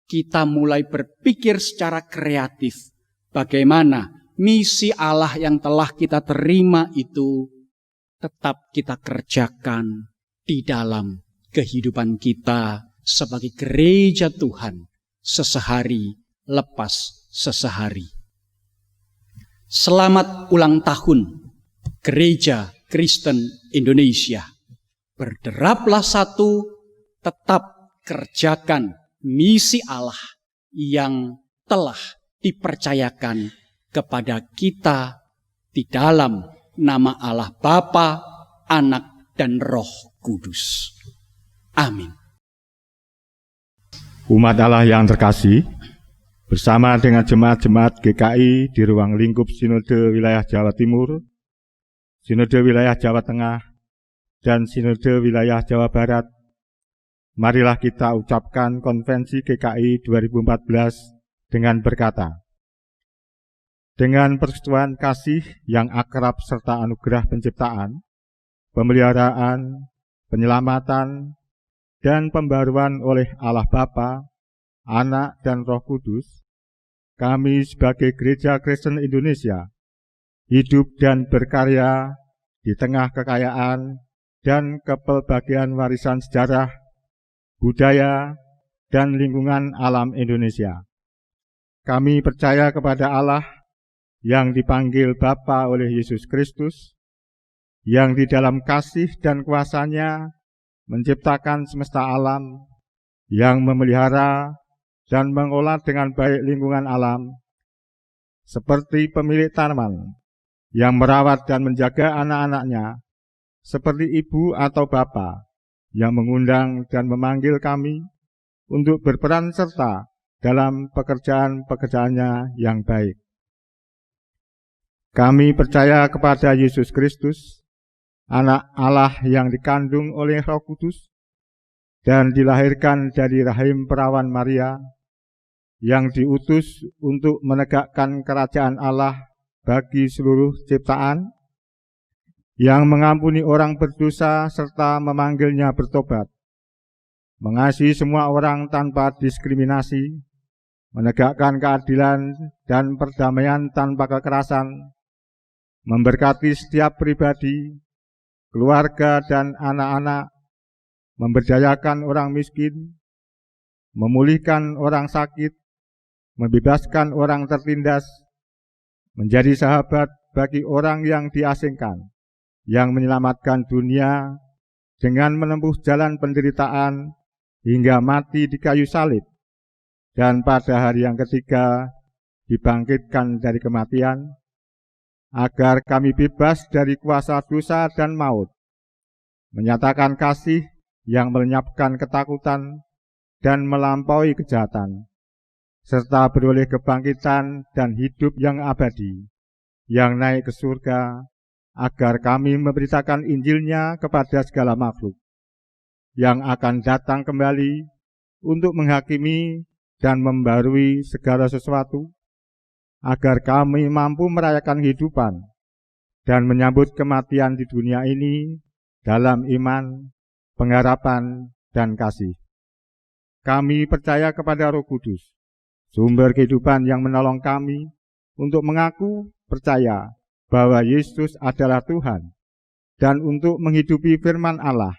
kita mulai berpikir secara kreatif bagaimana misi Allah yang telah kita terima itu tetap kita kerjakan di dalam kehidupan kita sebagai gereja Tuhan sesehari lepas sesehari. Selamat ulang tahun Gereja Kristen Indonesia. Berderaplah satu, tetap kerjakan misi Allah yang telah dipercayakan kepada kita di dalam nama Allah Bapa, Anak, dan Roh Kudus. Amin. Umat Allah yang terkasih, bersama dengan jemaat-jemaat GKI di ruang lingkup Sinode Wilayah Jawa Timur, Sinode Wilayah Jawa Tengah, dan Sinode Wilayah Jawa Barat, marilah kita ucapkan Konvensi GKI 2014 dengan berkata, dengan persetujuan kasih yang akrab serta anugerah penciptaan, pemeliharaan, penyelamatan, dan pembaruan oleh Allah Bapa, Anak, dan Roh Kudus, kami sebagai Gereja Kristen Indonesia hidup dan berkarya di tengah kekayaan dan kepelbagian warisan sejarah, budaya, dan lingkungan alam Indonesia. Kami percaya kepada Allah yang dipanggil Bapa oleh Yesus Kristus, yang di dalam kasih dan kuasa-Nya menciptakan semesta alam, yang memelihara dan mengolah dengan baik lingkungan alam, seperti pemilik tanaman yang merawat dan menjaga anak-anaknya, seperti ibu atau bapa yang mengundang dan memanggil kami untuk berperan serta dalam pekerjaan-pekerjaannya yang baik. Kami percaya kepada Yesus Kristus, Anak Allah yang dikandung oleh Roh Kudus dan dilahirkan dari rahim perawan Maria, yang diutus untuk menegakkan kerajaan Allah bagi seluruh ciptaan, yang mengampuni orang berdosa serta memanggilnya bertobat, mengasihi semua orang tanpa diskriminasi, menegakkan keadilan dan perdamaian tanpa kekerasan, memberkati setiap pribadi, keluarga dan anak-anak, memberdayakan orang miskin, memulihkan orang sakit, membebaskan orang tertindas, menjadi sahabat bagi orang yang diasingkan, yang menyelamatkan dunia dengan menempuh jalan penderitaan hingga mati di kayu salib, dan pada hari yang ketiga dibangkitkan dari kematian, agar kami bebas dari kuasa dosa dan maut, menyatakan kasih yang melenyapkan ketakutan dan melampaui kejahatan, serta beroleh kebangkitan dan hidup yang abadi, yang naik ke surga, agar kami memberitakan Injil-Nya kepada segala makhluk, yang akan datang kembali untuk menghakimi dan membarui segala sesuatu, agar kami mampu merayakan kehidupan dan menyambut kematian di dunia ini dalam iman, pengharapan, dan kasih. Kami percaya kepada Roh Kudus, sumber kehidupan yang menolong kami untuk mengaku percaya bahwa Yesus adalah Tuhan, dan untuk menghidupi firman Allah,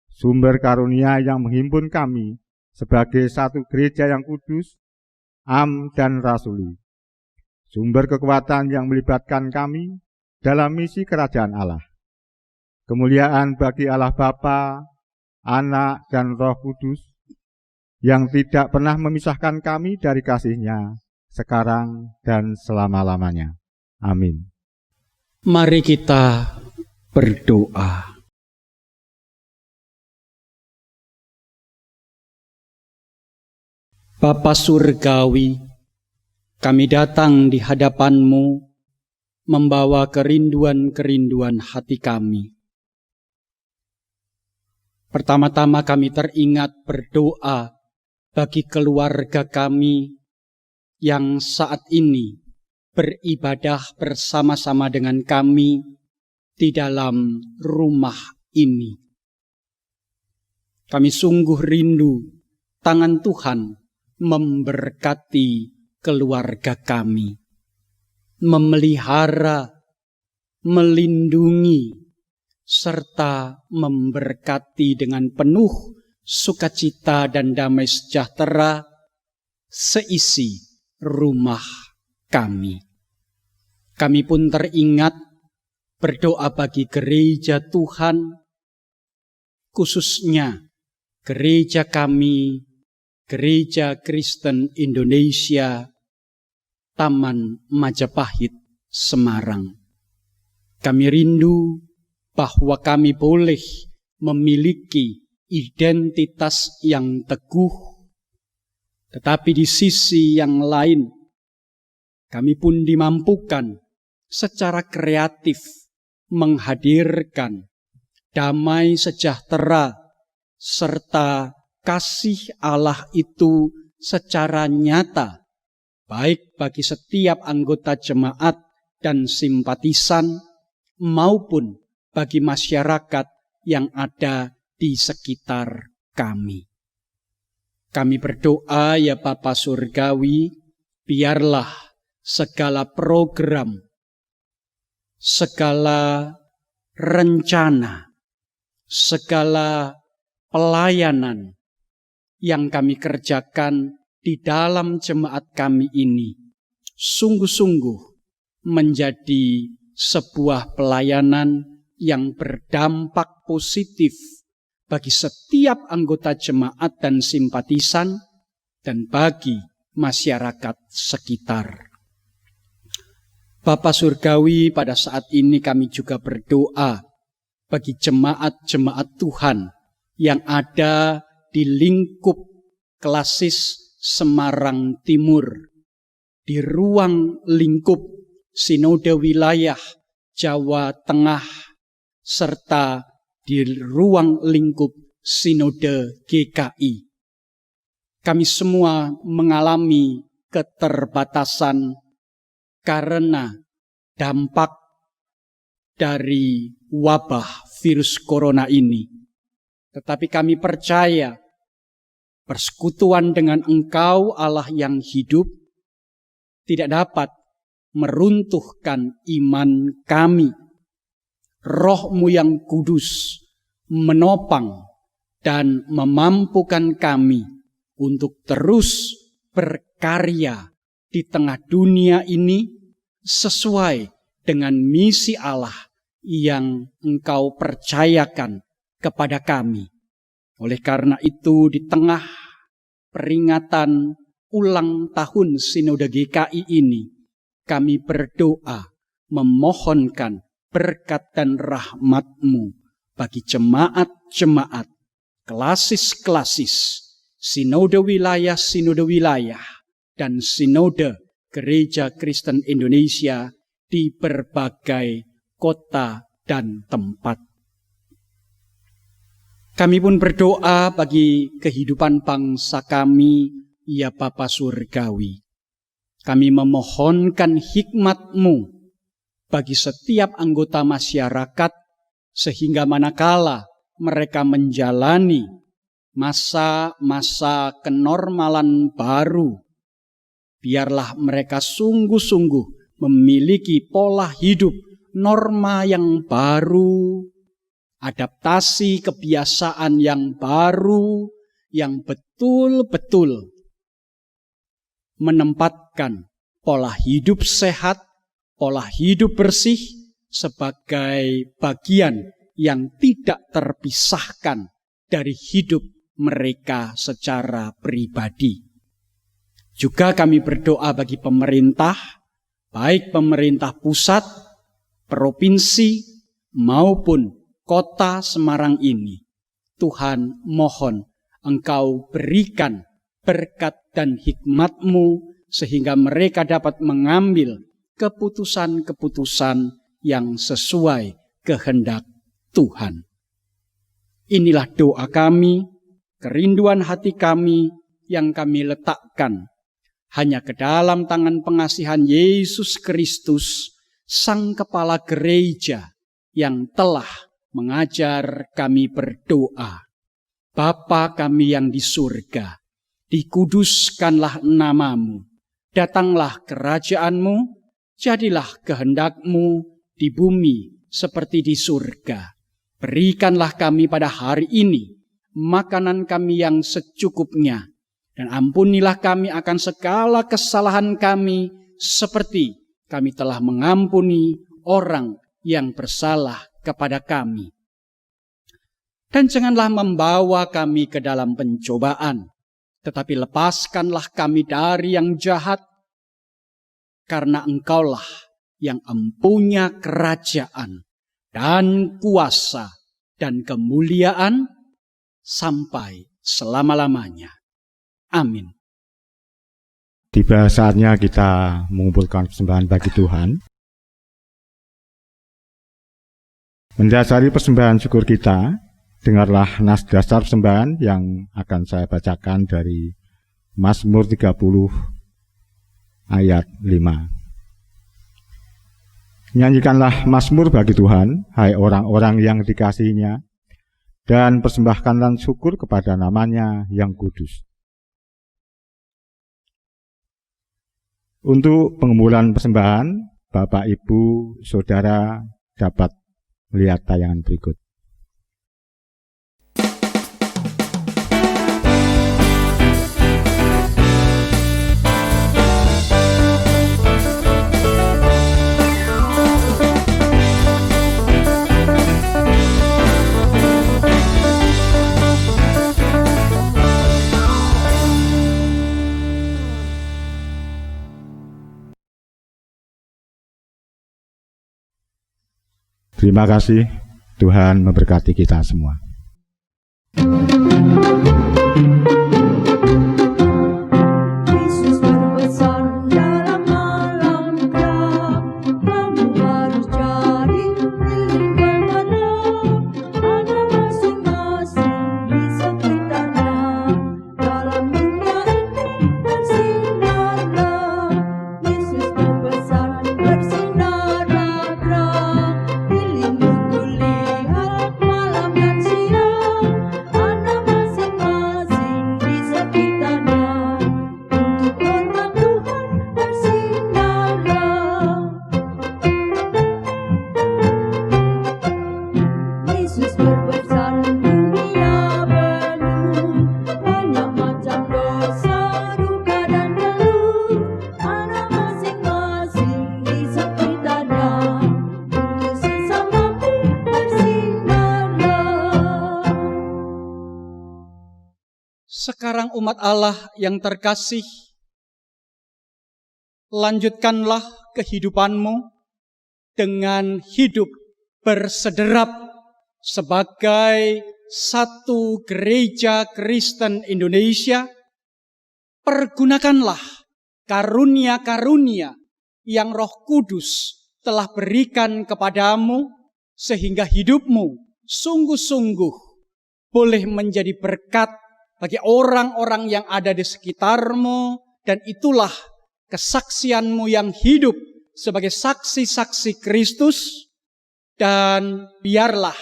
sumber karunia yang menghimpun kami sebagai satu gereja yang kudus, am dan rasuli, sumber kekuatan yang melibatkan kami dalam misi kerajaan Allah. Kemuliaan bagi Allah Bapa, Anak, dan Roh Kudus, yang tidak pernah memisahkan kami dari kasih-Nya, sekarang dan selama-lamanya. Amin. Mari kita berdoa. Bapa Surgawi, kami datang di hadapan-Mu membawa kerinduan-kerinduan hati kami. Pertama-tama kami teringat berdoa bagi keluarga kami yang saat ini beribadah bersama-sama dengan kami di dalam rumah ini. Kami sungguh rindu tangan Tuhan memberkati keluarga kami, memelihara, melindungi, serta memberkati dengan penuh sukacita dan damai sejahtera seisi rumah kami. Kami pun teringat berdoa bagi gereja Tuhan, khususnya gereja kami, Gereja Kristen Indonesia, Taman Majapahit, Semarang. Kami rindu bahwa kami boleh memiliki identitas yang teguh, tetapi di sisi yang lain, kami pun dimampukan secara kreatif menghadirkan damai sejahtera serta kasih Allah itu secara nyata, baik bagi setiap anggota jemaat dan simpatisan, maupun bagi masyarakat yang ada di sekitar kami. Kami berdoa ya Bapa Surgawi, biarlah segala program, segala rencana, segala pelayanan yang kami kerjakan di dalam jemaat kami ini sungguh-sungguh menjadi sebuah pelayanan yang berdampak positif bagi setiap anggota jemaat dan simpatisan, dan bagi masyarakat sekitar. Bapa Surgawi, pada saat ini kami juga berdoa bagi jemaat-jemaat Tuhan yang ada di lingkup klasis Semarang Timur, di ruang lingkup Sinode Wilayah Jawa Tengah, serta di ruang lingkup Sinode GKI. Kami semua mengalami keterbatasan karena dampak dari wabah virus corona ini. Tetapi kami percaya persekutuan dengan Engkau, Allah yang hidup, tidak dapat meruntuhkan iman kami. Roh-Mu yang kudus menopang dan memampukan kami untuk terus berkarya di tengah dunia ini sesuai dengan misi Allah yang Engkau percayakan kepada kami. Oleh karena itu, di tengah peringatan ulang tahun Sinode GKI ini, kami berdoa memohonkan berkat dan rahmat-Mu bagi jemaat-jemaat, klasis-klasis, sinode wilayah, dan sinode Gereja Kristen Indonesia di berbagai kota dan tempat. Kami pun berdoa bagi kehidupan bangsa kami, ya Bapa Surgawi. Kami memohonkan hikmat-Mu bagi setiap anggota masyarakat, sehingga manakala mereka menjalani masa-masa kenormalan baru, biarlah mereka sungguh-sungguh memiliki pola hidup norma yang baru, adaptasi kebiasaan yang baru, yang betul-betul menempatkan pola hidup sehat, pola hidup bersih sebagai bagian yang tidak terpisahkan dari hidup mereka secara pribadi. Juga kami berdoa bagi pemerintah, baik pemerintah pusat, provinsi, maupun kota Semarang ini. Tuhan, mohon Engkau berikan berkat dan hikmat-Mu sehingga mereka dapat mengambil keputusan-keputusan yang sesuai kehendak Tuhan. Inilah doa kami, kerinduan hati kami yang kami letakkan hanya ke dalam tangan pengasihan Yesus Kristus, Sang Kepala Gereja yang telah mengajar kami berdoa. Bapa kami yang di surga, dikuduskanlah nama-Mu, datanglah kerajaan-Mu, jadilah kehendak-Mu di bumi seperti di surga. Berikanlah kami pada hari ini makanan kami yang secukupnya, dan ampunilah kami akan segala kesalahan kami seperti kami telah mengampuni orang yang bersalah kepada kami. Dan janganlah membawa kami ke dalam pencobaan, tetapi lepaskanlah kami dari yang jahat, karena Engkaulah yang empunya kerajaan dan kuasa dan kemuliaan sampai selama-lamanya. Amin. Tiba saatnya kita mengumpulkan persembahan bagi Tuhan. Mendasari persembahan syukur kita, dengarlah nas dasar persembahan yang akan saya bacakan dari Mazmur 30 ayat 5. Nyanyikanlah mazmur bagi Tuhan, hai orang-orang yang dikasihinya, dan persembahkanlah syukur kepada namanya yang kudus. Untuk pengumpulan persembahan, Bapak, Ibu, Saudara dapat melihat tayangan berikut. Terima kasih, Tuhan memberkati kita semua. Sekarang umat Allah yang terkasih, lanjutkanlah kehidupanmu dengan hidup bersederap sebagai satu gereja Kristen Indonesia. Pergunakanlah karunia-karunia yang Roh Kudus telah berikan kepadamu, sehingga hidupmu sungguh-sungguh boleh menjadi berkat bagi orang-orang yang ada di sekitarmu, dan itulah kesaksianmu yang hidup sebagai saksi-saksi Kristus. Dan biarlah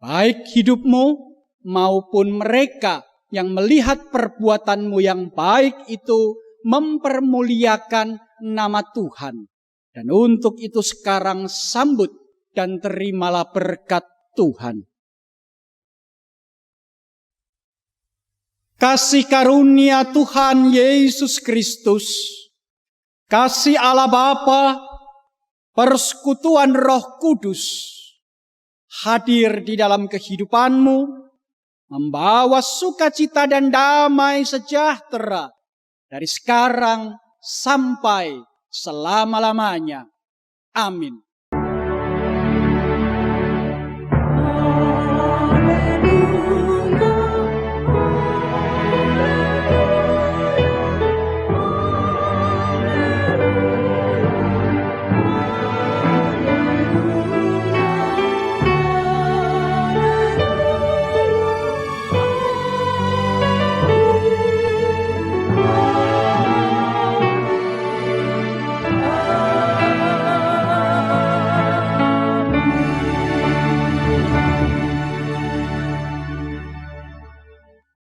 baik hidupmu maupun mereka yang melihat perbuatanmu yang baik itu mempermuliakan nama Tuhan. Dan untuk itu sekarang sambut dan terimalah berkat Tuhan. Kasih karunia Tuhan Yesus Kristus, kasih Allah Bapa, persekutuan Roh Kudus hadir di dalam kehidupanmu, membawa sukacita dan damai sejahtera dari sekarang sampai selama-lamanya. Amin.